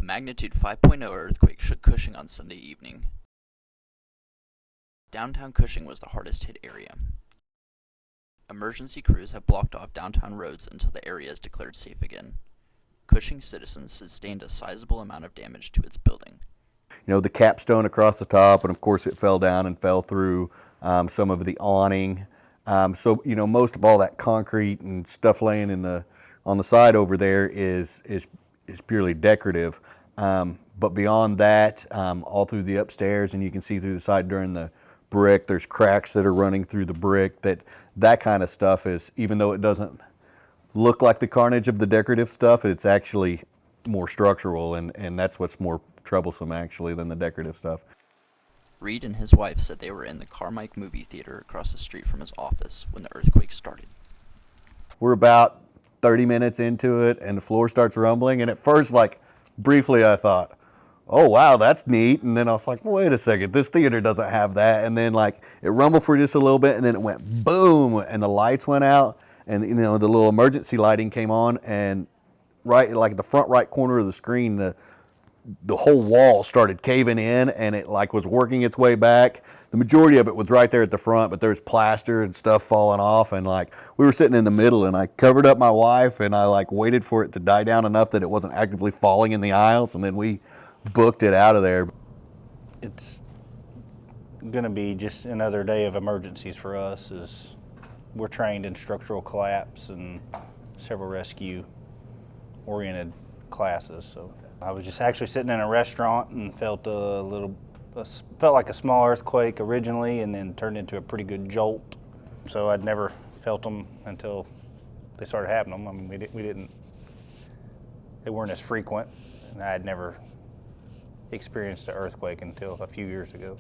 A magnitude 5.0 earthquake shook Cushing on Sunday evening. Downtown Cushing was the hardest hit area. Emergency crews have blocked off downtown roads until the area is declared safe again. Cushing citizens sustained a sizable amount of damage to its building. You know, the capstone across the top, and of course it fell down and fell through some of the awning. So, you know, most of all that concrete and stuff laying on the side over there is purely decorative. But beyond that, all through the upstairs, and you can see through the side during the brick, there's cracks that are running through the brick. That kind of stuff is, even though it doesn't look like the carnage of the decorative stuff, it's actually more structural, and that's what's more troublesome actually than the decorative stuff. Reed and his wife said they were in the Carmike movie theater across the street from his office when the earthquake started. We're about 30 minutes into it, and the floor starts rumbling, and at first, like, briefly I thought, oh wow, that's neat, and then I was like, wait a second, this theater doesn't have that, and then like it rumbled for just a little bit, and then it went boom, and the lights went out, and you know, the little emergency lighting came on, and right like the front right corner of the screen, the whole wall started caving in, and it like was working its way back. The majority of it was right there at the front, but there was plaster and stuff falling off, and like we were sitting in the middle, and I covered up my wife, and I like waited for it to die down enough that it wasn't actively falling in the aisles, and then we booked it out of there. It's going to be just another day of emergencies for us, as we're trained in structural collapse and several rescue oriented classes. So I was just actually sitting in a restaurant and felt felt like a small earthquake originally, and then turned into a pretty good jolt. So I'd never felt them until they started happening. I mean, they weren't as frequent, and I had never experienced an earthquake until a few years ago.